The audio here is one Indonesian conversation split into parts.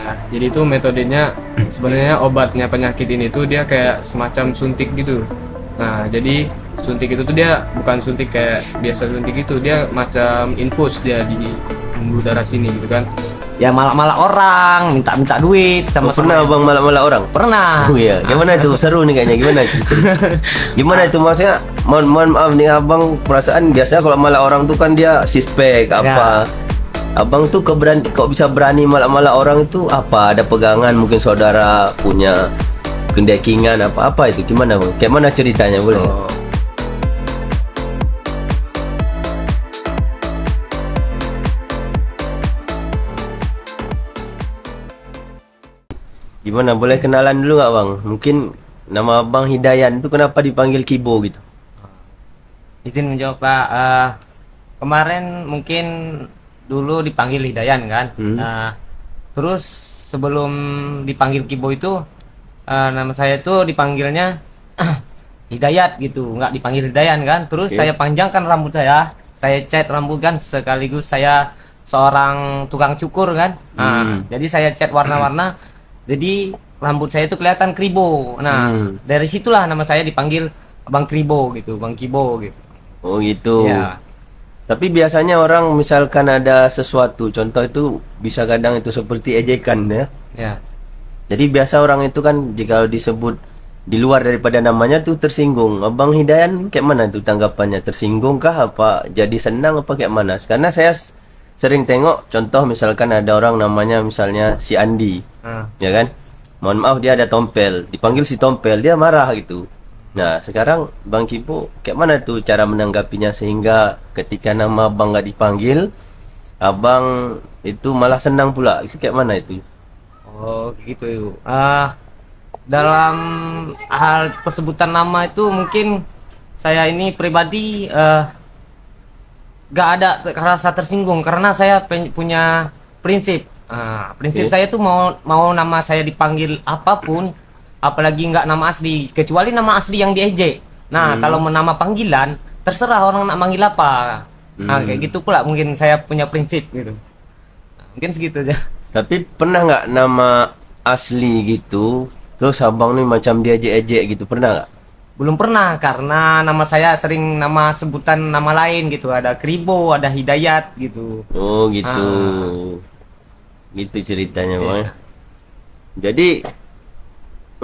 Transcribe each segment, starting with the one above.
Nah, jadi itu metodenya sebenarnya obatnya penyakit ini tuh dia kayak semacam suntik gitu. Nah, jadi suntik itu tuh dia bukan suntik kayak biasa suntik itu, dia macam infus dia di pembuluh darah sini gitu kan. Ya malak-malak orang, minta-minta duit Oh, sama-sama. pernah bang malak-malak orang? Pernah. Oh iya, gimana itu? Seru nih kayaknya. Gimana itu? Gimana itu maksudnya? Mohon maaf nih abang, perasaan biasanya kalau malak orang tuh kan dia suspek apa. Abang tuh kok bisa berani malak-malak orang itu apa? Ada pegangan mungkin saudara punya kendekingan apa itu? Gimana bang? Kayak mana ceritanya boleh? Oh, Gimana? Boleh kenalan dulu nggak bang? Mungkin nama abang Hidayan tuh kenapa dipanggil Kibo gitu? Izin menjawab Pak. Kemarin mungkin dulu dipanggil Hidayan kan. Terus sebelum dipanggil Kibo itu nama saya itu dipanggilnya Hidayat gitu, nggak dipanggil Hidayan kan. Terus Oke. saya panjangkan rambut saya cat rambut kan, sekaligus saya seorang tukang cukur kan. Jadi saya cat warna-warna, jadi rambut saya itu kelihatan kribo. Nah, dari situlah nama saya dipanggil Bang Kribo gitu, Bang Kibo gitu. Oh gitu. Ya, Tapi biasanya orang misalkan ada sesuatu, contoh itu bisa kadang itu seperti ejekan ya. ya. Jadi biasa orang itu kan jika disebut di luar daripada namanya tuh tersinggung. Abang Hidayan kayak mana tuh tanggapannya? Tersinggung kah apa jadi senang apa kayak mana? Karena saya sering tengok contoh misalkan ada orang namanya misalnya si Andi, ya kan? Mohon maaf dia ada tompel, dipanggil si tompel dia marah gitu. Nah sekarang Bang Kibo kayak mana tuh cara menanggapinya sehingga ketika nama abang nggak dipanggil, abang itu malah senang pula. Itu kayak mana itu? Oh gitu. Dalam hal persebutan nama itu mungkin saya ini pribadi gak ada rasa tersinggung karena saya punya prinsip. Prinsip Oke. saya tuh mau nama saya dipanggil apapun, apalagi nggak nama asli, kecuali nama asli yang diejek. Nah, kalau mau nama panggilan, terserah orang nak manggil apa. Nah, kayak gitu pula mungkin saya punya prinsip gitu. Mungkin segitu aja. Tapi pernah nggak nama asli gitu, terus abang nih macam diejek-ejek gitu, pernah nggak? Belum pernah karena nama saya sering nama sebutan nama lain gitu. Ada Kribo, ada Hidayat gitu. Oh gitu, gitu ceritanya bang. Ya. Jadi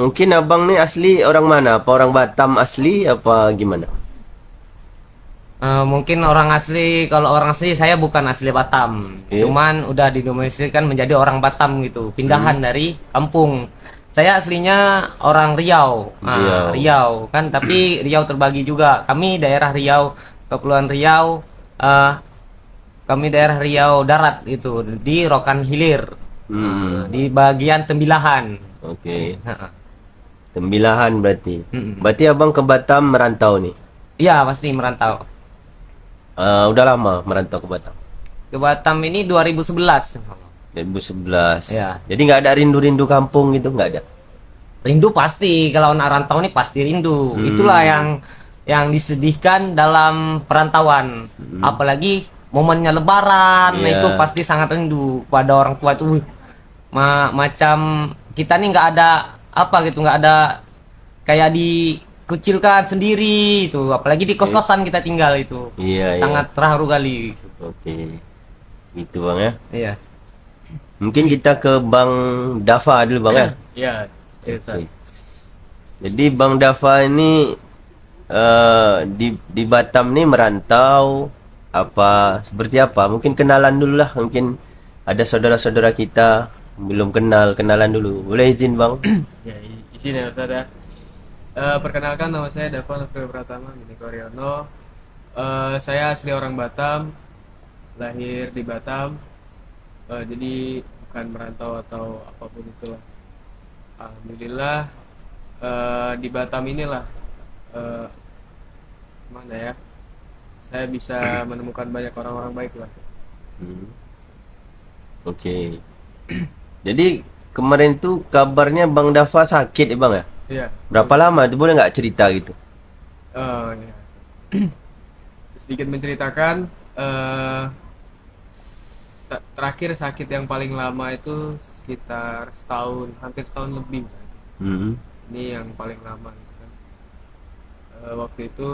mungkin abang nih asli orang mana? Apa orang Batam asli apa gimana? Mungkin orang asli, kalau orang asli saya bukan asli Batam. Cuman udah didomestikkan menjadi orang Batam gitu. Pindahan dari kampung. Saya aslinya orang Riau. Riau kan, tapi Riau terbagi juga. Kami daerah Riau, Kepulauan Riau, kami daerah Riau Darat gitu, di Rokan Hilir. Di bagian Tembilahan. Oke, Nah, Tembilahan berarti. Berarti abang ke Batam merantau nih. iya pasti merantau. Udah lama merantau ke Batam. Ke Batam ini 2011. 2011. Ya. Jadi nggak ada rindu-rindu kampung gitu, nggak ada. Rindu pasti, kalau anak rantau ini pasti rindu. Itulah yang disedihkan dalam perantauan. Apalagi momennya Lebaran, nah Iya. itu pasti sangat rindu pada orang tua itu. Wih, macam kita nih nggak ada apa gitu, nggak ada kayak dikucilkan sendiri itu. Apalagi di kos-kosan kita tinggal itu. Iya, iya. Sangat terharu kali. Oke, gitu bang ya. Iya. Mungkin kita ke Bang Dava dulu bang ya. iya, iya, Ustaz. Oke. Jadi Bang Dava ini di Batam nih merantau apa seperti apa? Mungkin kenalan dulu lah. Mungkin ada saudara-saudara kita belum kenal, kenalan dulu. Boleh izin bang? Ya, izin ya Ustaz ya. Perkenalkan nama saya Dava Nofrio Pratama Bineka Wahyono. Saya asli orang Batam, lahir di Batam. Jadi bukan merantau atau apapun itulah. Alhamdulillah di Batam inilah mana ya, saya bisa menemukan banyak orang-orang baik lah. Oke. Jadi kemarin tuh kabarnya Bang Dava sakit ya bang ya? Iya. Berapa lama? Itu boleh nggak cerita gitu? Ya. Sedikit menceritakan, terakhir sakit yang paling lama itu sekitar setahun, hampir setahun lebih. Hmm. Ini yang paling lama gitu kan. Waktu itu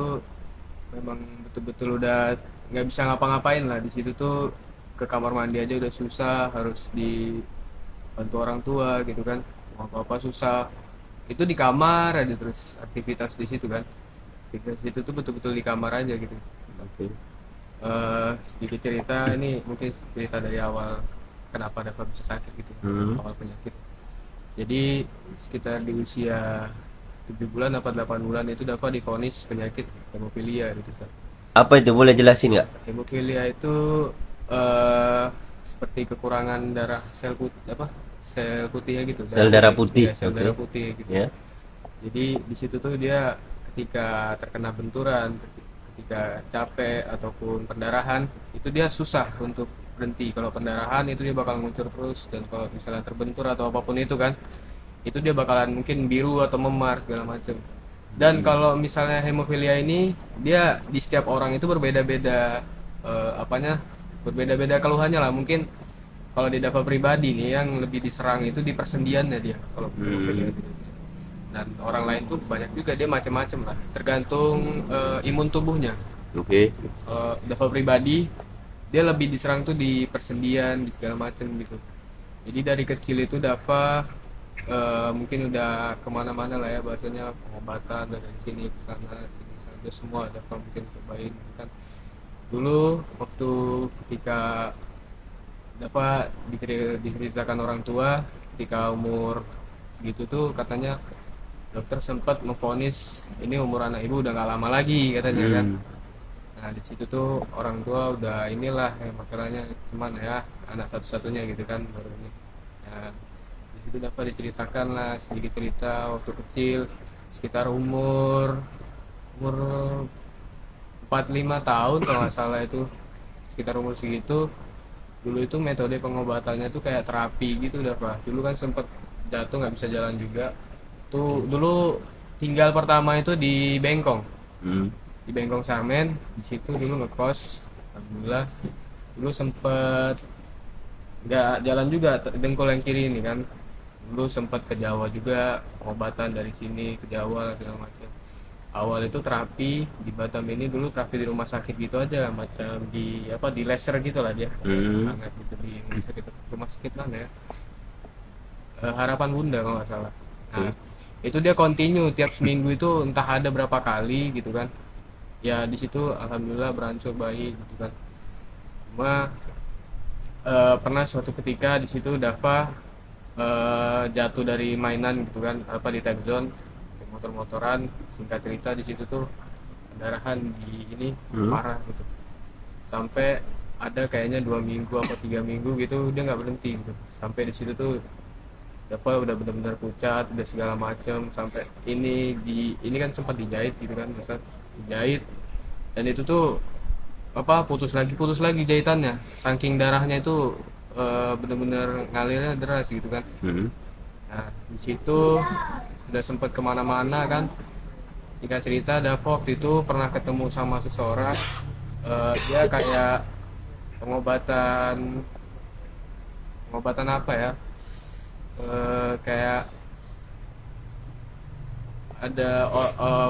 memang betul-betul udah nggak bisa ngapa-ngapain lah di situ tuh. Ke kamar mandi aja udah susah, harus dibantu orang tua gitu kan, mau apa-apa susah. Itu di kamar aja terus aktivitas di situ kan. Aktivitas itu tuh betul-betul di kamar aja gitu. Oke. Sedikit cerita, ini mungkin cerita dari awal kenapa Dava bisa sakit gitu, Hmm. awal penyakit. Jadi sekitar di usia 7 bulan apa 8 bulan itu Dava divonis penyakit hemofilia gitu kan. Apa itu, boleh jelasin nggak? Hemofilia itu eh, seperti kekurangan darah sel putih apa? Sel putih ya gitu. Sel darah putih. Iya, sel Oke. darah putih gitu. Ya. Jadi di situ tuh dia ketika terkena benturan, ketika capek ataupun pendarahan, itu dia susah untuk berhenti. Kalau pendarahan itu dia bakal ngucur terus, dan kalau misalnya terbentur atau apapun itu kan, itu dia bakalan mungkin biru atau memar segala macam. Dan kalau misalnya hemofilia ini dia di setiap orang itu berbeda-beda, apanya? Berbeda-beda keluhannya lah. Mungkin kalau di Dava pribadi nih yang lebih diserang itu di persendiannya dia kalau hemofilia itu. Dan orang lain tuh banyak juga, dia macam-macam lah, tergantung imun tubuhnya. Oke. Kalau Dava pribadi dia lebih diserang tuh di persendian, di segala macam gitu. Jadi dari kecil itu Dava mungkin udah kemana-mana lah ya, bahasanya pengobatan dari sini ke sana, sini ke sana, udah semua Dava mungkin cobain gitu kan. Dulu waktu ketika Dava diceritakan orang tua ketika umur segitu tuh, katanya dokter sempat memvonis ini umur anak ibu udah nggak lama lagi katanya kan. Hmm. Nah di situ tuh orang tua udah inilah ya, masalahnya cuman ya anak satu-satunya gitu kan baru ini. Ya, di situ dapat diceritakan lah sedikit cerita waktu kecil, sekitar umur umur 45 tahun kalau nggak salah itu, sekitar umur segitu. Dulu itu metode pengobatannya tuh kayak terapi gitu udah Pak. Dulu kan sempet jatuh nggak bisa jalan juga. Tuh dulu tinggal pertama itu di Bengkong. Hmm. Di Bengkong Samen, di situ dulu ngekos. Alhamdulillah. Dulu sempet nggak jalan juga dengkul yang kiri ini kan. Dulu sempet ke Jawa juga, pengobatan dari sini ke Jawa segala macam. Awal itu terapi di Batam ini, dulu terapi di rumah sakit gitu aja, macam di apa, di laser gitu lah dia. Hmm. Hangat gitu di rumah sakit mana ya, Harapan Bunda kalau nggak salah. Nah itu dia continue tiap seminggu itu entah ada berapa kali gitu kan. Ya di situ alhamdulillah beransur baik gitu kan. Cuma pernah suatu ketika di situ Dava jatuh dari mainan gitu kan, apa di time zone motor-motoran. Singkat cerita di situ tuh pendarahan di ini parah gitu, sampai ada kayaknya 2 minggu apa 3 minggu gitu dia nggak berhenti gitu. Sampai di situ tuh Dava udah benar-benar pucat, udah segala macam, sampai ini kan sempat dijahit gitu kan, Ustaz. Dijahit, dan itu tuh apa, putus lagi jahitannya, saking darahnya itu bener-bener ngalirnya deras gitu kan. Hmm. Nah di situ udah sempat kemana-mana kan. Jika cerita Dava waktu itu pernah ketemu sama seseorang, dia kayak pengobatan pengobatan apa ya, kayak ada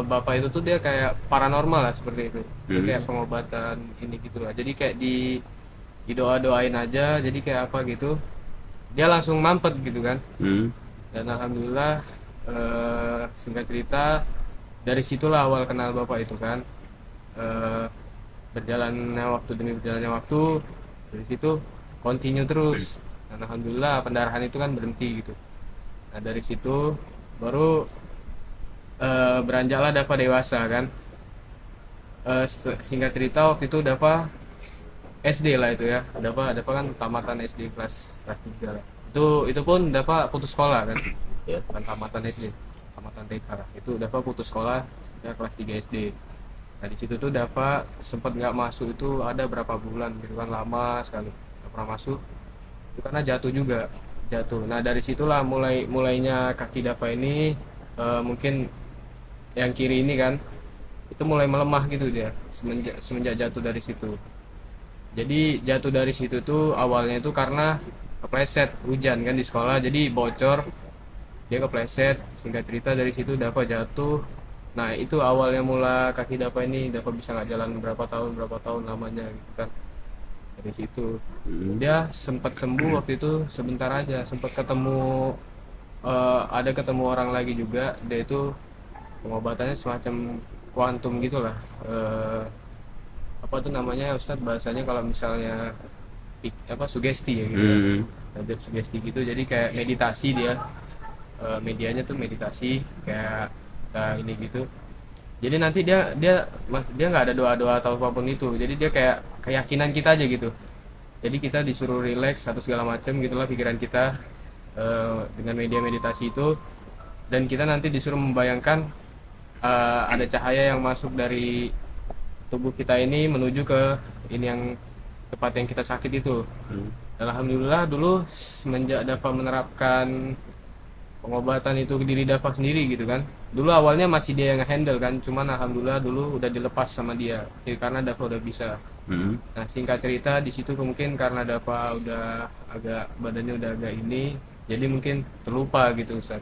bapak itu tuh dia kayak paranormal lah seperti itu. Dia kayak pengobatan ini gitu lah, jadi kayak didoa-doain aja, jadi kayak apa gitu dia langsung mampet gitu kan. Hmm. Dan alhamdulillah, singkat cerita dari situlah awal kenal bapak itu kan. Berjalannya waktu demi berjalannya waktu, dari situ continue terus, dan alhamdulillah pendarahan itu kan berhenti gitu. Nah dari situ baru beranjaklah Dava dewasa kan. Singkat cerita waktu itu Dava SD lah itu ya. Dava kan tamatan SD kelas 3 lah. Itu pun Dava putus sekolah kan. Ya. Bukan tamatan SD, tamatan TK. Itu Dava putus sekolah ya, kelas 3 SD. Nah di situ tuh Dava sempat nggak masuk itu ada berapa bulan gitu kan, lama sekali nggak pernah masuk. Itu karena jatuh juga, jatuh. Nah dari situlah mulainya kaki Dava ini, mungkin yang kiri ini kan, itu mulai melemah gitu dia semenjak jatuh dari situ. Jadi jatuh dari situ tuh awalnya itu karena kepleset hujan kan di sekolah, jadi bocor, dia kepleset. Singkat cerita dari situ Dava jatuh. Nah itu awalnya mula kaki Dava ini, Dava bisa nggak jalan berapa tahun lamanya gitu kan. Dari situ dia sempat sembuh waktu itu sebentar aja, sempat ketemu ada ketemu orang lagi juga, dia itu pengobatannya semacam kuantum gitulah. Apa tuh namanya Ustadz bahasanya kalau misalnya apa sugesti ya gitu kan. Ada sugesti gitu, jadi kayak meditasi dia. Medianya tuh meditasi kayak kita ini gitu. Jadi nanti dia nggak ada doa-doa atau apapun itu, jadi dia kayak keyakinan kita aja gitu. Jadi kita disuruh relax atau segala macam gitulah pikiran kita dengan media meditasi itu, dan kita nanti disuruh membayangkan ada cahaya yang masuk dari tubuh kita ini menuju ke ini yang tempat yang kita sakit itu. Dan alhamdulillah dulu semenjak Dava menerapkan pengobatan itu ke diri Dava sendiri gitu kan. Dulu awalnya masih dia yang handle kan, cuman alhamdulillah dulu udah dilepas sama dia karena Dava udah bisa. Nah singkat cerita di situ mungkin karena Dava udah agak badannya udah agak ini, jadi mungkin terlupa gitu Ustaz.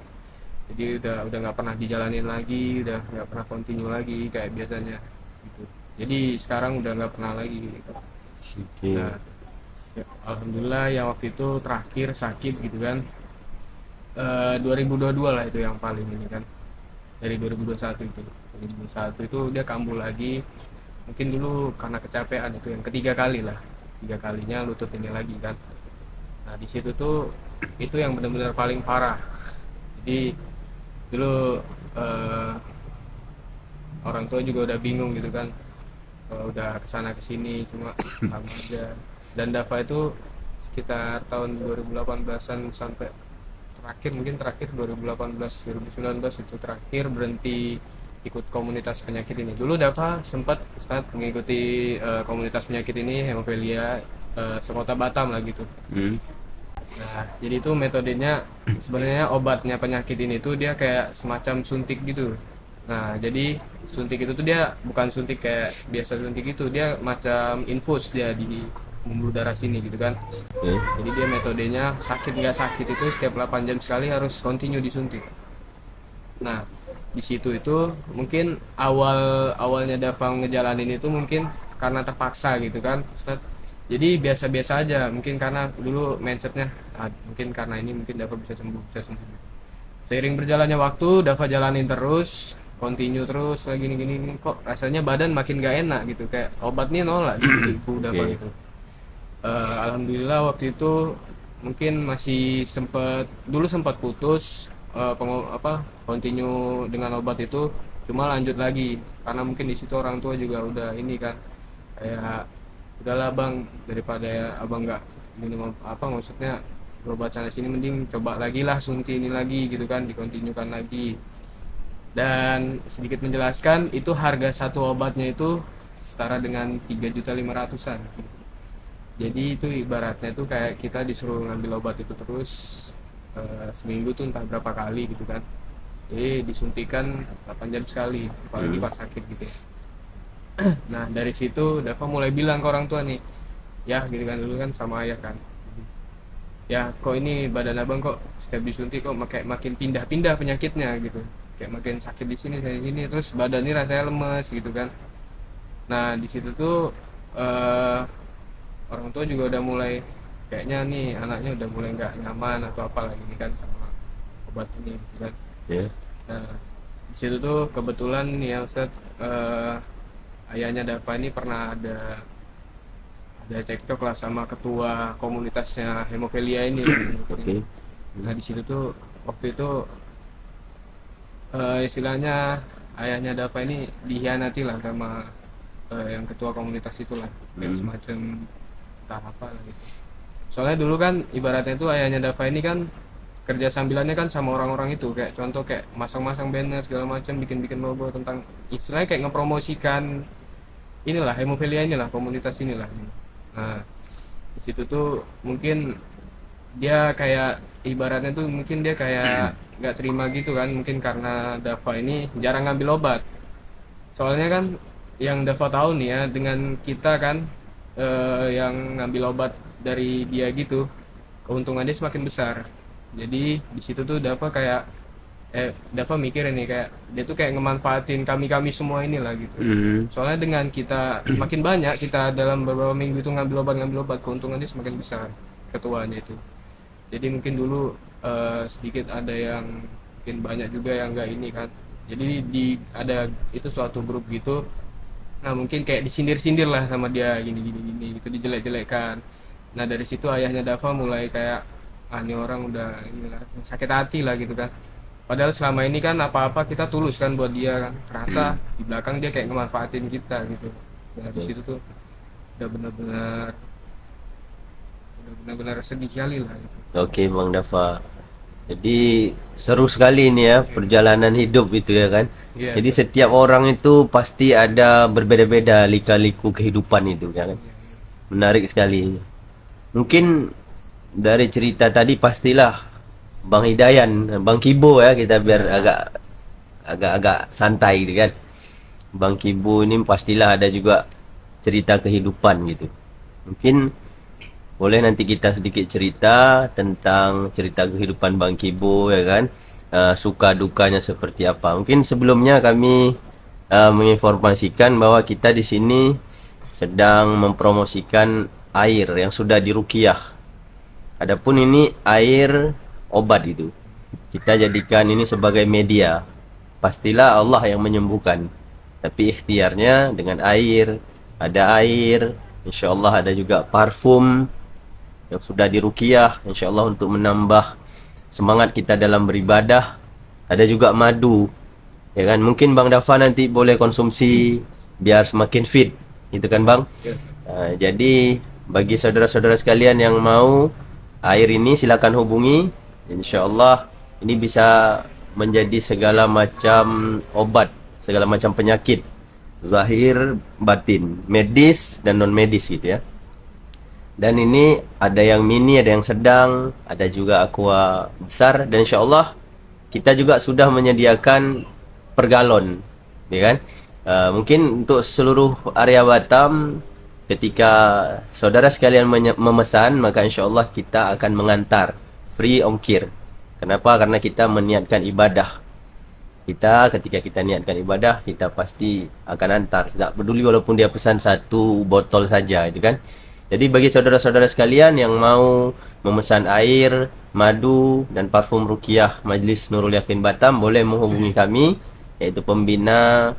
Jadi udah nggak pernah dijalanin lagi, udah nggak pernah continue lagi kayak biasanya gitu. Jadi sekarang udah nggak pernah lagi gitu. Nah ya, alhamdulillah yang waktu itu terakhir sakit gitu kan 2022 lah itu yang paling ini kan, dari 2021 itu 2021 itu dia kambuh lagi, mungkin dulu karena kecapean, itu yang ketiga kali lah, tiga kalinya lutut ini lagi kan. Nah di situ tuh itu yang benar-benar paling parah. Jadi dulu orang tua juga udah bingung gitu kan, udah kesana kesini cuma sama aja. Dan Dava itu sekitar tahun 2018an sampai terakhir 2018 2019 itu terakhir berhenti ikut komunitas penyakit ini. Dulu Dava sempat start mengikuti komunitas penyakit ini hemofilia sekota Batam lah gitu. Nah jadi itu metodenya sebenarnya obatnya penyakit ini tuh dia kayak semacam suntik gitu. Nah jadi suntik itu tuh dia bukan suntik kayak biasa suntik itu, dia macam infus dia di pembuluh darah sini gitu kan. Jadi dia metodenya sakit nggak sakit itu setiap 8 jam sekali harus continue disuntik. Nah di situ itu mungkin awalnya Dava ngejalanin itu mungkin karena terpaksa gitu kan Ustaz. Jadi biasa-biasa aja, mungkin karena dulu mindsetnya mungkin karena ini mungkin Dava bisa sembuh. Seiring berjalannya waktu Dava jalanin terus, continue terus lagi gini kok rasanya badan makin gak enak gitu, kayak obat nih nolak gitu Dava gitu. Alhamdulillah waktu itu mungkin masih sempat putus continue dengan obat itu, cuma lanjut lagi karena mungkin di situ orang tua juga udah ini kan kayak udahlah bang, daripada abang nggak minum maksudnya berobat sana sini mending coba lagi lah suntik ini lagi gitu kan, dikontinukan lagi. Dan sedikit menjelaskan itu harga satu obatnya itu setara dengan 3.500.000-an. Jadi itu ibaratnya tuh kayak kita disuruh ngambil obat itu terus seminggu tuh entah berapa kali gitu kan. Jadi disuntikan 8 jam sekali, apalagi pas sakit gitu. Nah dari situ Dava mulai bilang ke orang tua nih, ya gitu kan, dulu kan sama ayah kan, ya kok ini badan abang kok setiap disuntik kok makin pindah-pindah penyakitnya gitu, kayak makin sakit di sini terus badan ini rasanya lemes gitu kan. Nah di situ tuh orang tua juga udah mulai kayaknya nih anaknya udah mulai nggak nyaman atau apa lagi nih kan sama obat ini gitu kan. Nah di situ tuh kebetulan nih ya Ustaz, ayahnya Dava ini pernah ada cekcok lah sama ketua komunitasnya hemofilia ini. Nah di situ tuh waktu itu istilahnya ayahnya Dava ini dihianati lah sama yang ketua komunitas itulah, kayak semacam entah apa lah gitu. Soalnya dulu kan ibaratnya tuh ayahnya Dava ini kan kerja sambilannya kan sama orang-orang itu, kayak contoh kayak masang-masang banner segala macam, bikin logo tentang istilahnya kayak ngepromosikan inilah hemofilia inilah, komunitas inilah. Nah di situ tuh mungkin dia kayak ibaratnya tuh mungkin dia kayak nggak terima gitu kan, mungkin karena Dava ini jarang ngambil obat. Soalnya kan yang Dava tahu nih ya, dengan kita kan yang ngambil obat dari dia gitu, keuntungannya semakin besar. Jadi di situ tuh Dava kayak Dava mikir ini kayak dia tuh kayak ngemanfaatin kami semua inilah gitu. Soalnya dengan kita semakin banyak kita dalam beberapa minggu itu ngambil obat, keuntungannya semakin besar ketuanya itu. Jadi mungkin dulu sedikit ada yang mungkin banyak juga yang enggak ini kan. Jadi ada itu suatu grup gitu. Nah mungkin kayak disindir-sindir lah sama dia gini gitu, dijelek-jelekkan. Nah dari situ ayahnya Dava mulai kayak ini orang udah inilah sakit hati lah gitu kan. Padahal selama ini kan apa-apa kita tulus kan buat dia kan. Ternyata di belakang dia kayak ngemanfaatin kita gitu. Nah di situ tuh udah benar-benar sedih kali lah gitu. Oke Bang Dava. Jadi seru sekali ini ya perjalanan hidup itu ya kan. Iya, Jadi setiap orang itu pasti ada berbeda-beda lika-liku kehidupan itu ya kan. Menarik sekali. Mungkin dari cerita tadi pastilah Bang Hidayan, Bang Kibo ya, kita biar agak santai gitu kan. Bang Kibo ini pastilah ada juga cerita kehidupan gitu. Mungkin boleh nanti kita sedikit cerita tentang cerita kehidupan Bang Kibo ya kan. Suka dukanya seperti apa. Mungkin sebelumnya kami menginformasikan bahwa kita di sini sedang mempromosikan air yang sudah diruqyah. Adapun ini air obat itu. Kita jadikan ini sebagai media. Pastilah Allah yang menyembuhkan. Tapi ikhtiarnya dengan air, ada air, insyaallah ada juga parfum yang sudah diruqyah, insyaallah untuk menambah semangat kita dalam beribadah. Ada juga madu. Ya kan? Mungkin Bang Dava nanti boleh konsumsi biar semakin fit. Gitu kan, Bang? Jadi bagi saudara-saudara sekalian yang mau air ini silakan hubungi. Insyaallah ini bisa menjadi segala macam obat, segala macam penyakit zahir batin, medis dan non medis gitu ya. Dan ini ada yang mini, ada yang sedang, ada juga aqua besar, dan insyaallah kita juga sudah menyediakan per galon, ya kan? Mungkin untuk seluruh area Batam, ketika saudara sekalian memesan, maka insyaallah kita akan mengantar free ongkir. Kenapa? Karena kita meniatkan ibadah. Ketika kita niatkan ibadah, kita pasti akan antar. Tak peduli walaupun dia pesan 1 botol saja, itu kan? Jadi bagi saudara-saudara sekalian yang mau memesan air, madu dan parfum ruqyah Majlis Nurul Yakin Batam, boleh menghubungi kami, yaitu pembina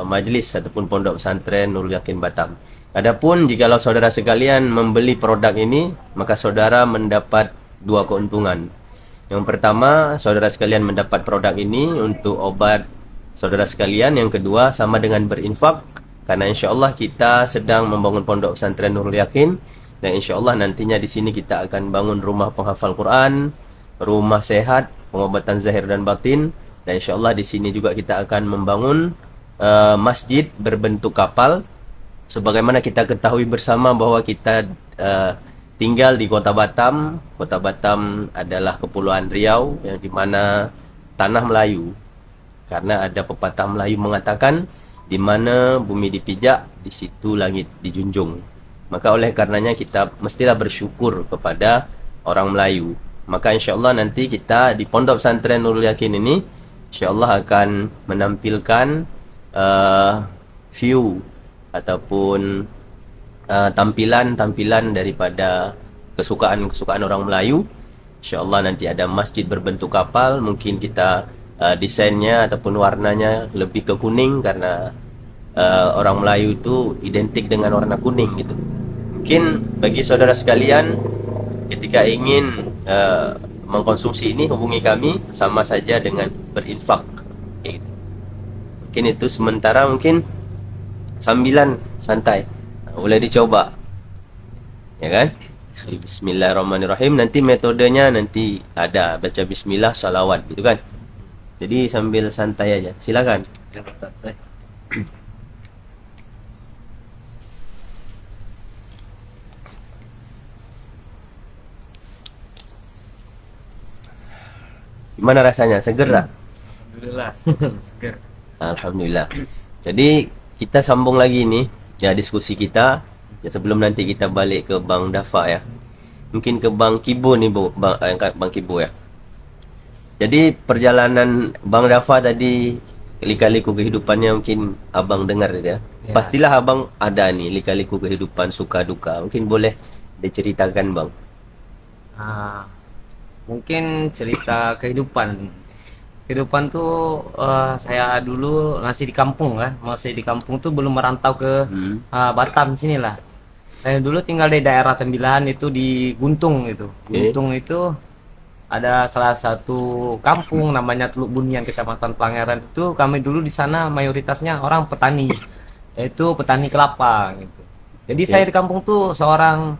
majlis ataupun pondok pesantren Nurul Yakin Batam. Adapun jikalau saudara sekalian membeli produk ini, maka saudara mendapat 2 keuntungan. Yang pertama, saudara sekalian mendapat produk ini untuk obat saudara sekalian. Yang kedua, sama dengan berinfak, karena insyaallah kita sedang membangun pondok pesantren Nurul Yakin, dan insyaallah nantinya di sini kita akan bangun rumah penghafal Quran, rumah sehat, pengobatan zahir dan batin, dan insyaallah di sini juga kita akan membangun masjid berbentuk kapal. Sebagaimana kita ketahui bersama bahwa kita tinggal di Kota Batam. Kota Batam adalah Kepulauan Riau yang dimana tanah Melayu. Karena ada pepatah Melayu mengatakan, di mana bumi dipijak, di situ langit dijunjung. Maka oleh karenanya kita mestilah bersyukur kepada orang Melayu. Maka insyaallah nanti kita di Pondok Pesantren Nurul Yakin ini insyaallah akan menampilkan view ataupun tampilan daripada kesukaan orang Melayu. Insyaallah nanti ada masjid berbentuk kapal. Mungkin kita desainnya ataupun warnanya lebih ke kuning, karena orang Melayu itu identik dengan warna kuning gitu. Mungkin bagi saudara sekalian ketika ingin mengkonsumsi ini, hubungi kami, sama saja dengan berinfak gitu. Mungkin itu sementara, mungkin sambilan santai, boleh dicoba ya kan. Bismillahirrahmanirrahim. Nanti metodenya nanti ada baca bismillah, salawat gitu kan. Jadi sambil santai aja, silakan. Gimana rasanya? Seger tak? Alhamdulillah. Seger. Alhamdulillah. Jadi kita sambung lagi nih ya diskusi kita ya, sebelum nanti kita balik ke Bang Dava ya. mungkin ke Bang Kibo nih, Bu. Bang Kibo ya. Jadi perjalanan Bang Dafa tadi, lika-liku kehidupannya mungkin abang dengar ya. Ya. Pastilah abang ada nih lika-liku kehidupan suka duka. Mungkin boleh diceritakan Bang. Ah, mungkin cerita kehidupan. Kehidupan tuh saya dulu masih di kampung kan, masih di kampung tuh belum merantau ke Batam sini lah. Saya dulu tinggal di daerah Tembilahan itu di Guntung itu. Guntung itu ada salah satu kampung namanya Teluk Bunian, Kecamatan Pangeran. Itu kami dulu di sana mayoritasnya orang petani, yaitu petani kelapa gitu. Jadi saya di kampung tuh seorang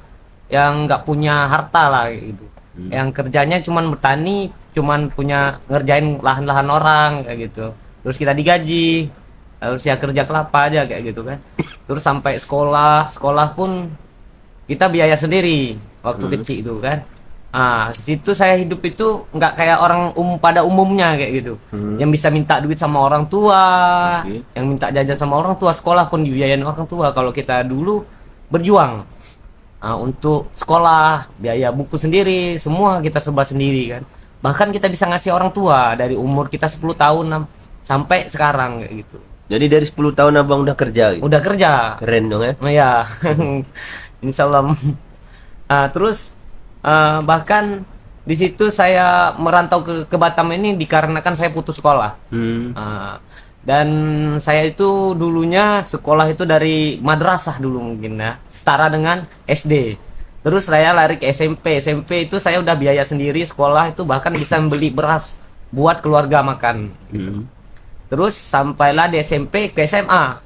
yang nggak punya harta lah gitu. Yang kerjanya cuman bertani, cuman punya ngerjain lahan-lahan orang kayak gitu. Terus kita digaji, terus ya kerja kelapa aja kayak gitu kan. Terus sampai sekolah pun kita biaya sendiri waktu kecil itu kan. Situ saya hidup itu nggak kayak orang pada umumnya kayak gitu. Yang bisa minta duit sama orang tua, yang minta jajan sama orang tua, sekolah pun dibiayain orang tua. Kalau kita dulu berjuang untuk sekolah, biaya buku sendiri, semua kita serba sendiri kan. Bahkan kita bisa ngasih orang tua dari umur kita 10 tahun sampai sekarang kayak gitu. Jadi dari 10 tahun abang udah kerja gitu? Udah kerja. Keren dong ya. Ya. Insya Allah. Terus bahkan di situ saya merantau ke Batam ini dikarenakan saya putus sekolah. Dan saya itu dulunya sekolah itu dari madrasah dulu mungkin ya, setara dengan SD. Terus saya lari ke SMP. SMP itu saya udah biaya sendiri sekolah itu, bahkan bisa membeli beras buat keluarga makan. Terus sampailah di SMP ke SMA.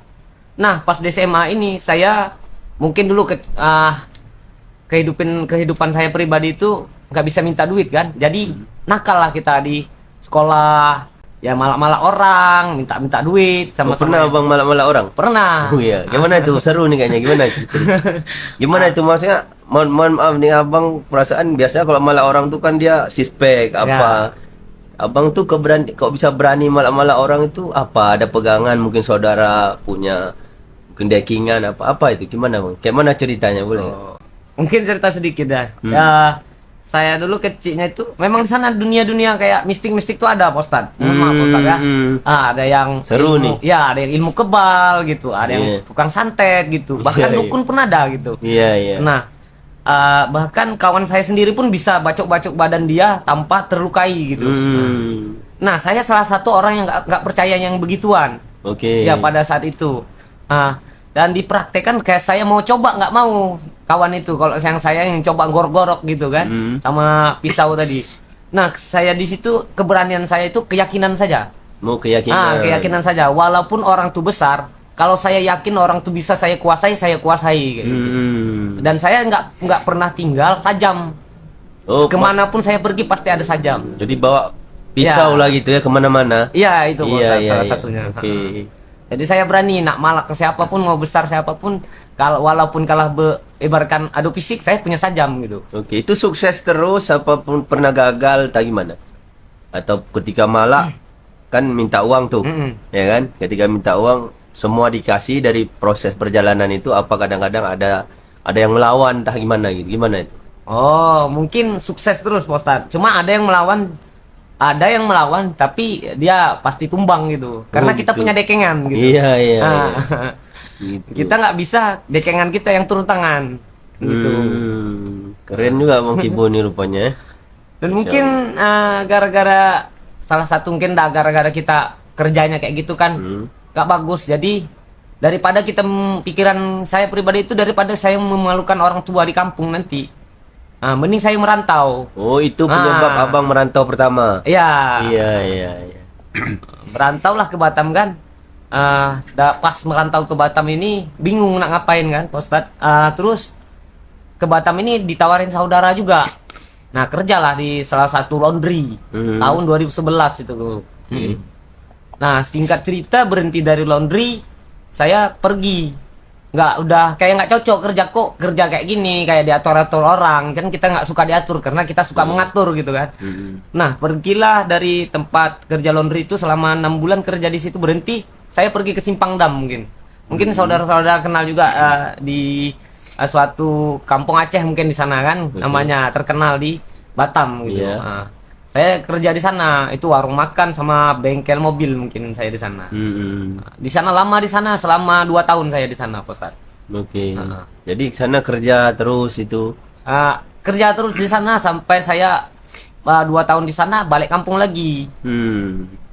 Nah pas di SMA ini saya mungkin dulu kehidupan saya pribadi itu nggak bisa minta duit kan. Jadi nakal lah kita di sekolah. Ya malak-malak orang, minta duit sama-sama. Pernah abang malak-malak orang? Pernah. Oh iya, gimana itu? Seru nih kayaknya. Gimana itu? Gimana itu maksudnya? Mohon maaf nih abang, perasaan biasanya kalau malak orang tuh kan dia sispek apa. Abang tuh kok bisa berani malak-malak orang itu apa? Ada pegangan mungkin saudara punya mungkin dekingan apa itu? Gimana bang? Kayak mana ceritanya boleh? Mungkin cerita sedikit dah. Ya saya dulu kecilnya itu memang di sana dunia kayak mistik tuh ada, Pak Ustadz. Maaf Pak Ustadz ya. Ada yang seru ilmu, nih. Ya, ada yang ilmu kebal gitu, ada yang tukang santet gitu. Bahkan dukun pun ada gitu. Iya. Nah, bahkan kawan saya sendiri pun bisa bacok-bacok badan dia tanpa terlukai gitu. Nah, saya salah satu orang yang nggak percaya yang begituan. Oke. Ya pada saat itu. Dan dipraktekkan kayak saya mau coba, nggak mau kawan itu kalau saya yang coba gorok gitu kan sama pisau tadi. Nah saya di situ keberanian saya itu keyakinan saja. Mau keyakinan. Keyakinan saja. Walaupun orang tuh besar, kalau saya yakin orang tuh bisa saya kuasai kayak gitu. Dan saya nggak pernah tinggal sajam. Kemanapun saya pergi pasti ada sajam. Jadi bawa pisau lah gitu ya kemana-mana. Iya itu salah satunya. Oke. Jadi saya berani nak malak ke siapapun, mau besar siapapun, kalau walaupun kalah ibaratkan adu fisik, saya punya sajam gitu. Oke, itu sukses terus apapun pernah gagal tak gimana? Atau ketika malak kan minta uang tuh. Ya kan? Ketika minta uang semua dikasih dari proses perjalanan itu apa kadang-kadang ada yang melawan tak gimana gitu. Gimana itu? Oh, mungkin sukses terus Pak Ustadz. Cuma ada yang melawan tapi dia pasti tumbang gitu karena kita punya dekengan gitu. Iya. Gitu. Kita nggak bisa dekengan kita yang turun tangan gitu. Keren juga Bang Kibo nih rupanya. Dan mungkin gara-gara salah satu mungkin gara-gara kita kerjanya kayak gitu kan nggak bagus. Jadi daripada pikiran saya pribadi itu daripada saya memalukan orang tua di kampung nanti, mending saya merantau. Oh, itu penyebab abang merantau pertama. Iya. Merantaulah ke Batam kan. Pas merantau ke Batam ini bingung nak ngapain kan, Pak Ustadz. Terus ke Batam ini ditawarin saudara juga. Nah, kerjalah di salah satu laundry tahun 2011 itu. Nah, singkat cerita berhenti dari laundry, saya pergi. Udah kayak nggak cocok kerja kayak gini, kayak diatur-atur orang kan. Kita nggak suka diatur karena kita suka mengatur gitu kan. Nah pergilah dari tempat kerja laundry itu selama 6 bulan kerja di situ, berhenti saya pergi ke Simpang Dam. Mungkin saudara-saudara kenal juga di suatu kampung Aceh mungkin di sana kan, namanya terkenal di Batam gitu. Iya. Nah, saya kerja di sana, itu warung makan sama bengkel mobil mungkin saya di sana. Di sana lama, di sana selama 2 tahun saya di sana, Pak Ustadz. Oke. Jadi sana kerja terus itu. Kerja terus di sana sampai saya 2 tahun di sana, balik kampung lagi.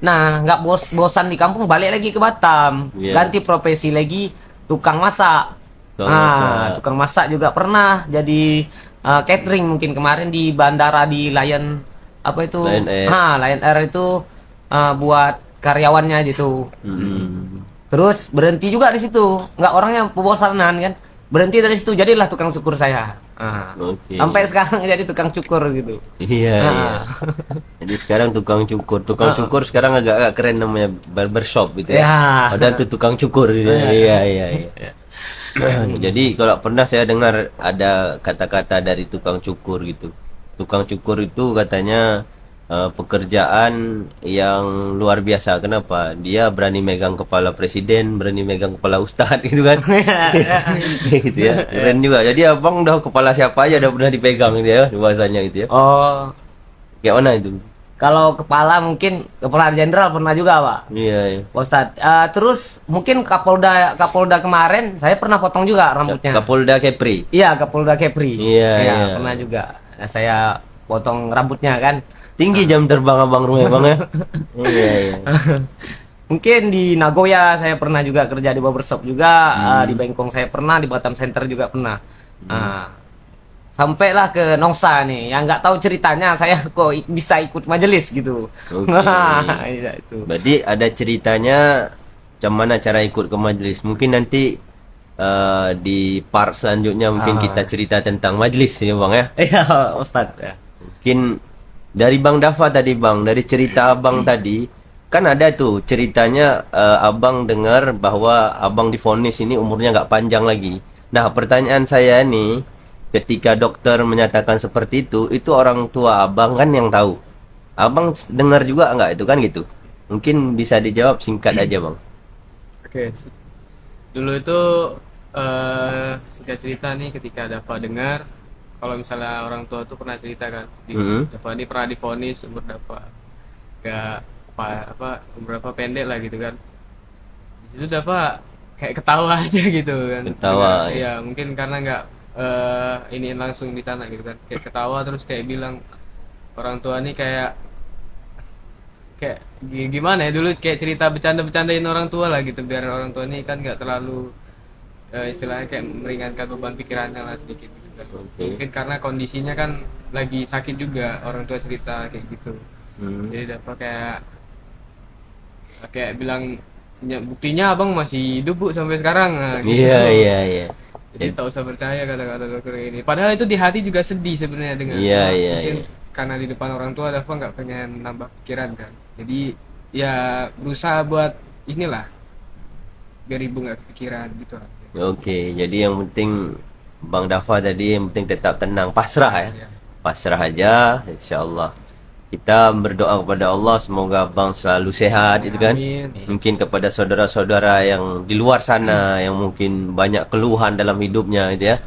Nah, nggak bosan di kampung, balik lagi ke Batam. Iya. Ganti profesi lagi, tukang masak. Tukang masak. Tukang masak juga pernah jadi catering mungkin kemarin di bandara di Lion apa itu? Lion Air. Lion Air itu buat karyawannya gitu. Terus berhenti juga di situ. Nggak, orangnya pebosanan kan. Berhenti dari situ, jadilah tukang cukur saya. Oke. Sampai sekarang jadi tukang cukur gitu. Iya, iya. Jadi sekarang tukang cukur. Tukang cukur sekarang agak keren namanya, barbershop gitu ya. Ya. Padahal itu tukang cukur gitu. Iya, iya, iya. Jadi kalau pernah saya dengar ada kata-kata dari tukang cukur gitu. Tukang cukur itu katanya pekerjaan yang luar biasa. Kenapa? Dia berani megang kepala presiden, berani megang kepala ustadz gitu kan. Gitu ya. Keren juga. Jadi abang udah kepala siapa aja udah pernah dipegang gitu ya, bahasanya gitu ya. Oh, Kayak mana itu? kalau kepala mungkin kepala jenderal pernah juga, Pak. Iya, iya. Pak Ustadz. Terus mungkin Kapolda kemarin saya pernah potong juga rambutnya. Kapolda Kepri. Iya, Kapolda Kepri. Iya, iya. Pernah juga. Saya potong rambutnya kan. Tinggi jam terbang abang rumah bang ya. Iya, iya. Mungkin di Nagoya saya pernah juga kerja di barbershop juga, di Bengkong saya pernah, di Batam Center juga pernah. Sampailah ke Nongsa nih, yang nggak tahu ceritanya saya kok bisa ikut majelis gitu. Oke. Iya, itu. Berarti ada ceritanya macam mana cara ikut ke majelis. Mungkin nanti di part selanjutnya mungkin kita cerita tentang majelis ya bang ya. Iya, Ustadz. Ya. Mungkin dari Bang Dafa tadi bang, dari cerita abang tadi kan ada tuh ceritanya, abang dengar bahwa abang divonis ini umurnya nggak panjang lagi. Nah pertanyaan saya nih, ketika dokter menyatakan seperti itu orang tua abang kan yang tahu. Abang dengar juga nggak itu kan gitu? Mungkin bisa dijawab singkat aja bang. Oke. Dulu itu singkat cerita nih, ketika Dafa dengar kalau misalnya orang tua tuh pernah cerita kan, Dafa ini pernah divonis umur Dafa gak umur Dafa pendek lah gitu kan. Di situ Dafa kayak ketawa aja gitu kan. Ketawa. Iya, mungkin karena nggak ini langsung di sana gitu kan, kayak ketawa terus kayak bilang orang tua nih kayak gimana ya, dulu kayak cerita bercanda-bercandain orang tua lah gitu, biar orang tua nih kan nggak terlalu istilahnya kayak meringankan beban pikirannya lah sedikit gitu kan. Mungkin karena kondisinya kan lagi sakit juga, orang tua cerita kayak gitu. Jadi dapat kayak bilang, "Ya, buktinya abang masih hidup bu sampai sekarang." Nah, gitu. Iya, iya, iya. Jadi tak usah percaya kata-kata dokter ini. Padahal itu di hati juga sedih sebenarnya dengan. Iya, iya, Mungkin iya. karena di depan orang tua Dafa nggak pengen nambah pikiran kan. Jadi ya berusaha buat inilah biar ibu nggak kepikiran gitu lah. Oke, jadi yang penting Bang Dafa tadi yang penting tetap tenang, pasrah ya. Iya. Pasrah aja, insyaallah. Kita berdoa kepada Allah semoga Bang selalu sehat itu kan. Amin. Mungkin kepada saudara-saudara yang di luar sana yang mungkin banyak keluhan dalam hidupnya gitu ya.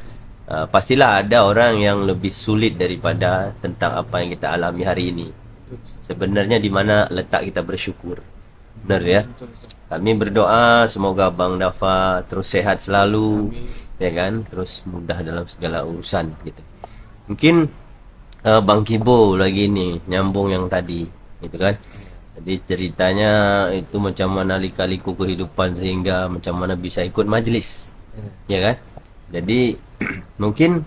Pastilah ada orang yang lebih sulit daripada tentang apa yang kita alami hari ini. Sebenarnya di mana letak kita bersyukur. Benar ya? Betul, betul. Kami berdoa semoga Bang Dafa terus sehat selalu, ya kan, terus mudah dalam segala urusan gitu. Mungkin Bang Kibo lagi nih nyambung yang tadi, gitu kan. Jadi ceritanya itu macam mana lika-liku kehidupan sehingga macam mana bisa ikut majelis, ya kan. Jadi mungkin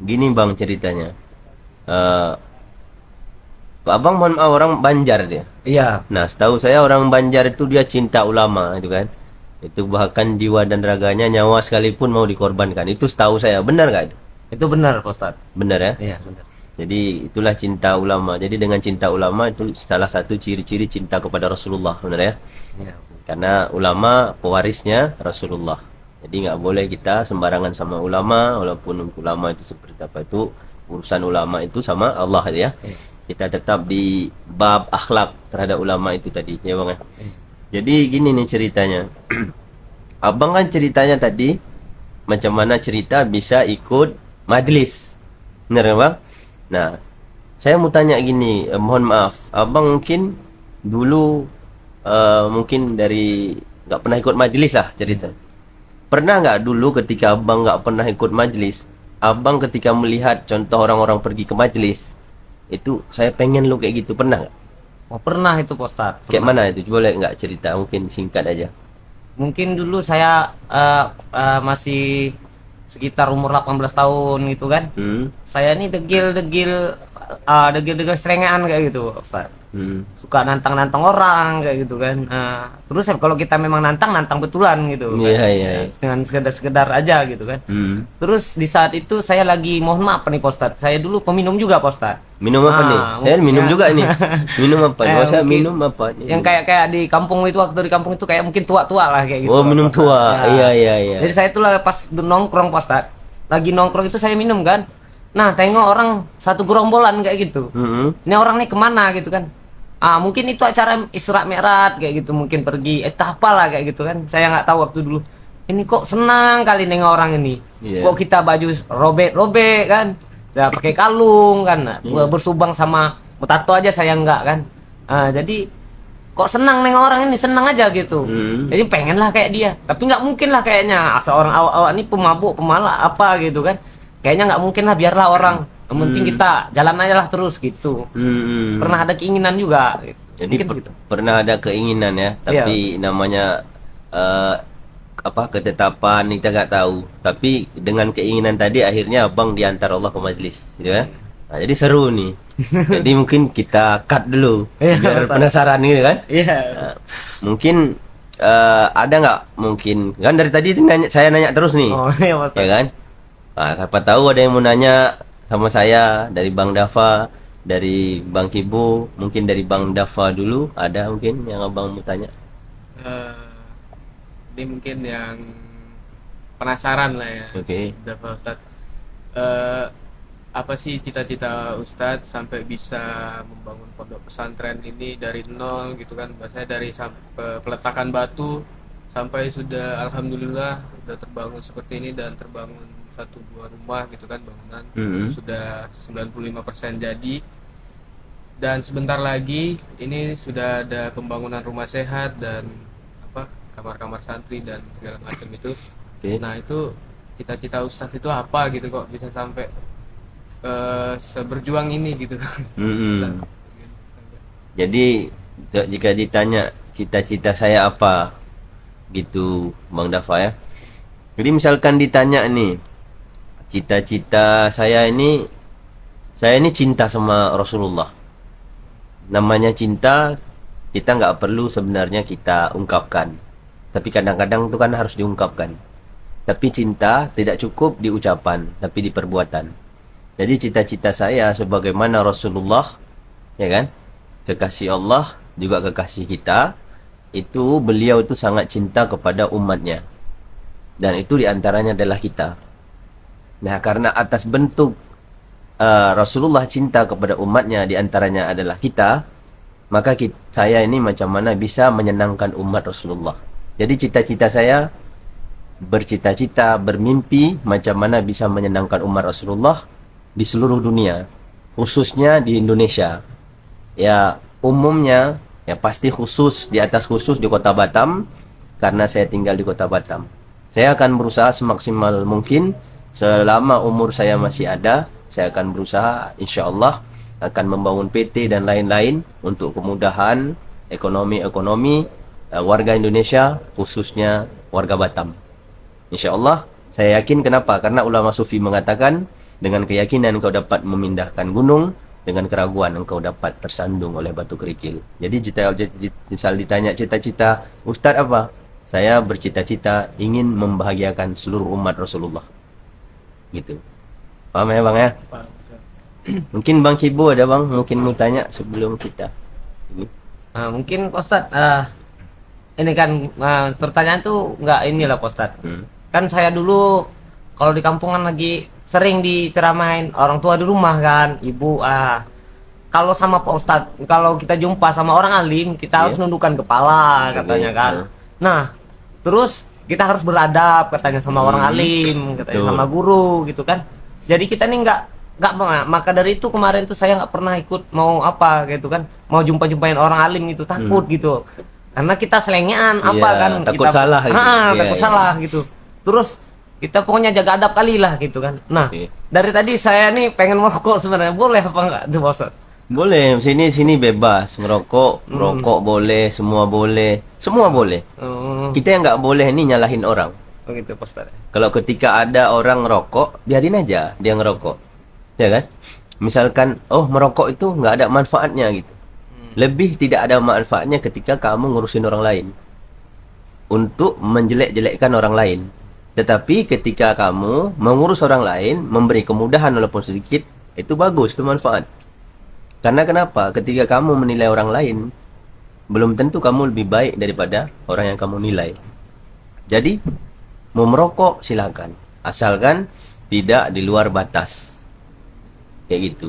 gini Bang ceritanya. Abang mohon maaf, orang Banjar dia. Iya. Nah, setahu saya orang Banjar itu dia cinta ulama itu kan. Itu bahkan jiwa dan raganya, nyawa sekalipun mau dikorbankan. Itu setahu saya, benar nggak itu? Itu benar, Pak Ustadz. Benar ya? Iya, benar. Jadi itulah cinta ulama. Jadi dengan cinta ulama itu salah satu ciri-ciri cinta kepada Rasulullah, benar ya? Iya. Karena ulama pewarisnya Rasulullah. Jadi nggak boleh kita sembarangan sama ulama, walaupun ulama itu seperti apa itu, urusan ulama itu sama Allah ya. Kita tetap di bab akhlak terhadap ulama itu tadi, ya Bang ya. Jadi gini nih ceritanya. Abang kan ceritanya tadi macam mana cerita bisa ikut majelis. Benar kan bang? Nah, saya mau tanya gini, mohon maaf, abang mungkin dulu mungkin dari nggak pernah ikut majelis lah cerita. Pernah nggak dulu ketika abang nggak pernah ikut majelis, abang ketika melihat contoh orang-orang pergi ke majelis, itu saya pengen lu kayak gitu, pernah nggak? Oh, pernah itu Pak Ustadz. Kayak Pernah. mana itu? Boleh nggak cerita mungkin singkat aja? Mungkin dulu saya masih sekitar umur 18 tahun gitu kan. Saya ini degil-degil serengaan kayak gitu Ustaz. Suka nantang-nantang orang kayak gitu kan. Terus kalau kita memang nantang betulan gitu kan. Iya, iya. Dengan sekedar aja gitu kan. Terus di saat itu saya lagi, mohon maaf nih Pak Ustadz, saya dulu peminum juga Pak Ustadz. Minum apa nih? Saya mungkin minum ya. juga ini. Minum apa? Saya Mungkin minum apa? yang kayak di kampung itu, waktu di kampung itu kayak mungkin tua-tua lah kayak gitu. Oh, minum Pak Ustadz. tua. Ya. Iya, iya. Jadi saya tuh lah pas nongkrong Pak Ustadz, lagi nongkrong itu saya minum kan. Nah, tengok orang satu gerombolan kayak gitu. Ini orang nih kemana gitu kan? Mungkin itu acara Isra Mi'raj kayak gitu, mungkin pergi apalah kayak gitu kan. Saya nggak tahu waktu dulu. Ini kok senang kali nengok orang ini. Iya. Kok kita baju robek-robek kan? Saya pakai kalung kan, bersubang sama tato aja saya nggak kan. Jadi kok senang nengok orang ini, senang aja gitu. Jadi pengen lah kayak dia. Tapi nggak mungkin lah kayaknya seorang awak ini pemabuk, pemalak apa gitu kan. Kayaknya nggak mungkin lah, biarlah orang. Yang penting kita jalan aja lah terus gitu. Pernah ada keinginan juga. Jadi Mungkin gitu. pernah ada keinginan ya, tapi namanya ketetapan kita nggak tahu. Tapi dengan keinginan tadi akhirnya abang diantar Allah ke majelis, gitu ya. Nah, jadi seru nih. Jadi mungkin kita cut dulu biar penasaran gitu kan. Iya. Nah, mungkin ada nggak mungkin kan dari tadi saya nanya terus nih, Oh iya Mas. ya kan? Nah, siapa tahu ada yang mau nanya sama saya dari Bang Dafa, dari Bang Kibo, mungkin dari Bang Dafa dulu ada mungkin yang abang mau tanya. Ini mungkin yang penasaran lah ya. Oke. Dapat Ustadz, apa sih cita-cita Ustadz sampai bisa membangun pondok pesantren ini dari nol gitu kan? Bahasanya dari peletakan batu sampai sudah alhamdulillah sudah terbangun seperti ini, dan terbangun 1-2 rumah gitu kan, bangunan sudah 95% jadi, dan sebentar lagi ini sudah ada pembangunan rumah sehat dan kamar-kamar santri dan segala macam itu. Nah, itu cita-cita Ustadz itu apa gitu, kok bisa sampai seberjuang ini gitu. Jadi jika ditanya cita-cita saya apa gitu Bang Dafa ya. Jadi misalkan ditanya nih, cita-cita saya ini cinta sama Rasulullah. Namanya cinta kita nggak perlu sebenarnya kita ungkapkan, tapi kadang-kadang itu kan harus diungkapkan. Tapi cinta tidak cukup di ucapan, tapi di perbuatan. Jadi cita-cita saya sebagaimana Rasulullah, ya kan, kekasih Allah juga kekasih kita, itu beliau itu sangat cinta kepada umatnya, dan itu diantaranya adalah kita. Nah, karena atas bentuk Rasulullah cinta kepada umatnya diantaranya adalah kita, maka saya ini macam mana bisa menyenangkan umat Rasulullah. Jadi cita-cita saya bercita-cita, bermimpi macam mana bisa menyenangkan umat Rasulullah di seluruh dunia, khususnya di Indonesia. Ya, umumnya ya pasti khusus, di atas khusus di Kota Batam, karena saya tinggal di Kota Batam. Saya akan berusaha semaksimal mungkin selama umur saya masih ada. Saya akan berusaha, insya Allah akan membangun PT dan lain-lain untuk kemudahan ekonomi warga Indonesia, khususnya warga Batam. Insya Allah, saya yakin. Kenapa? Karena ulama sufi mengatakan, dengan keyakinan engkau dapat memindahkan gunung, dengan keraguan engkau dapat tersandung oleh batu kerikil. Jadi misal ditanya cita-cita Ustadz apa? Saya bercita-cita ingin membahagiakan seluruh umat Rasulullah. Gitu. Paham ya Bang ya? Paham, Ustadz. Mungkin Bang Kibo ada Bang, mungkin mau tanya sebelum kita ini. Mungkin Pak Ustadz, ini kan pertanyaan tuh nggak inilah Pak Ustadz. Kan saya dulu kalau di kampungan lagi sering diceramain orang tua di rumah kan, ibu. Kalau sama Pak Ustadz, kalau kita jumpa sama orang alim, kita harus nundukkan kepala katanya kan. Nah, terus kita harus beradab katanya sama orang alim, katanya Betul. sama guru gitu kan. Jadi kita nih nggak maka dari itu kemarin tuh saya nggak pernah ikut mau apa gitu kan, mau jumpa-jumpain orang alim gitu, takut gitu. Karena kita selengean apa Iya, kan, takut kita salah gitu. Iya, takut iya. salah gitu. Terus kita pokoknya jaga adab kali lah gitu kan. Nah, Oke. dari tadi saya nih pengen merokok sebenarnya, boleh apa enggak tuh Pak Ustadz? Boleh, sini bebas merokok boleh, semua boleh, semua boleh. Oh, Kita yang nggak boleh nih nyalahin orang. begitu Pak Ustadz. Kalau ketika ada orang ngerokok, biarin aja dia ngerokok, ya kan? Misalkan, oh merokok itu nggak ada manfaatnya gitu. Lebih tidak ada manfaatnya ketika kamu ngurusin orang lain untuk menjelek-jelekkan orang lain. Tetapi ketika kamu mengurus orang lain, memberi kemudahan walaupun sedikit, itu bagus, itu manfaat. Karena kenapa? Ketika kamu menilai orang lain, belum tentu kamu lebih baik daripada orang yang kamu nilai. Jadi, mau merokok silakan, asalkan tidak di luar batas. Kayak gitu.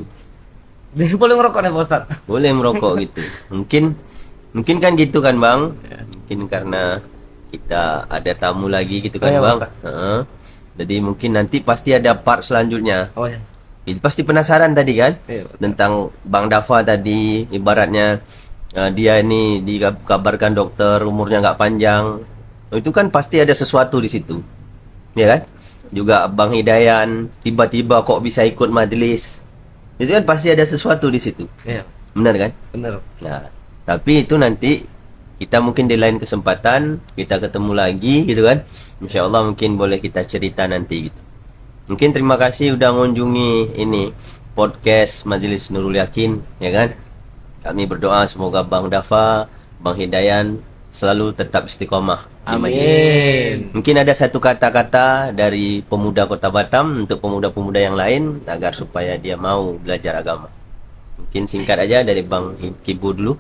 Jadi boleh ngerokok nih Pak Ustadz? Boleh merokok gitu. Mungkin kan gitu kan, Bang? Mungkin karena kita ada tamu lagi gitu kan, Oh, iya, Bang? Ustaz. Heeh. Jadi mungkin nanti pasti ada part selanjutnya. Oh ya. Jadi pasti penasaran tadi kan Iya, betul. tentang Bang Dafa tadi, ibaratnya dia ini dikabarkan dokter umurnya nggak panjang. Itu kan pasti ada sesuatu di situ, ya kan? Juga Bang Hidayan tiba-tiba kok bisa ikut majelis, itu kan pasti ada sesuatu di situ, Iya, benar kan? bener. Nah, tapi itu nanti kita mungkin di lain kesempatan kita ketemu lagi gitu kan. Insya Allah mungkin boleh kita cerita nanti gitu. Mungkin terima kasih udah mengunjungi ini podcast Majelis Nurul Yakin, ya kan? Kami berdoa semoga Bang Dafa, Bang Hidayan selalu tetap istiqomah. di majelis. Amin. Mungkin ada satu kata-kata dari pemuda Kota Batam untuk pemuda-pemuda yang lain agar supaya dia mau belajar agama. Mungkin singkat aja dari Bang Kibu dulu.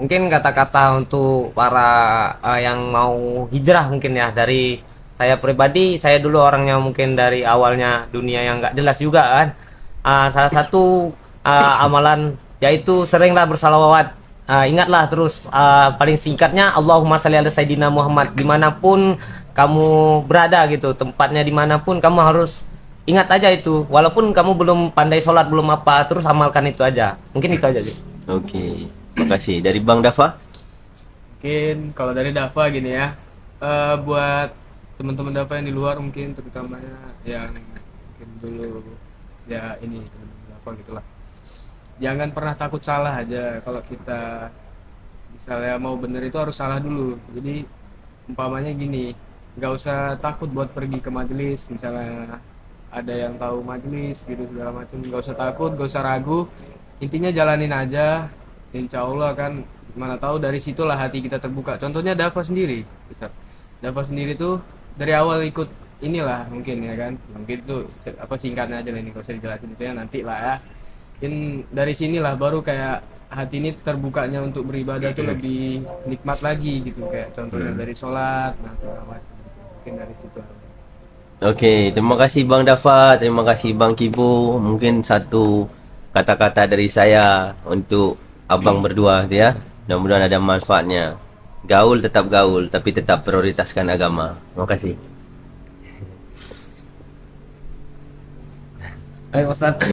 Mungkin kata-kata untuk para yang mau hijrah mungkin ya, dari saya pribadi, saya dulu orangnya mungkin dari awalnya dunia yang nggak jelas juga kan. Salah satu amalan yaitu seringlah bersalawat. Ingatlah terus, paling singkatnya Allahumma shalli ala Sayyidina Muhammad. Dimanapun kamu berada gitu, tempatnya dimanapun kamu harus ingat aja itu. Walaupun kamu belum pandai sholat, belum apa, terus amalkan itu aja. Mungkin itu aja sih. Oke, makasih. Dari Bang Dafa? Mungkin kalau dari Dafa gini ya, buat teman-teman Dafa yang di luar mungkin terutamanya yang mungkin dulu ya ini teman-teman Dafa gitulah. Jangan pernah takut salah aja. Kalau kita misalnya mau bener itu harus salah dulu. Jadi umpamanya gini, nggak usah takut buat pergi ke majelis. Misalnya ada yang tahu majelis gitu segala macam, nggak usah takut, nggak usah ragu. Intinya jalanin aja. Insya Allah kan, mana tahu dari situlah hati kita terbuka. Contohnya Dafa sendiri, Dafa sendiri tuh dari awal ikut inilah mungkin ya kan, mungkin tuh apa singkatnya aja lah ini, kalau saya dijelasin itu ya nanti lah ya. Mungkin dari sinilah baru kayak hati ini terbukanya untuk beribadah tuh lebih nikmat lagi gitu, kayak contohnya dari sholat, nah segala macam. Mungkin dari situ. Oke, terima kasih Bang Dafa, terima kasih Bang Kibu. Mungkin satu kata-kata dari saya untuk abang berdua gitu ya. Mudah-mudahan ada manfaatnya. Gaul tetap gaul, tapi tetap prioritaskan agama. Terima kasih. Baik Ustaz.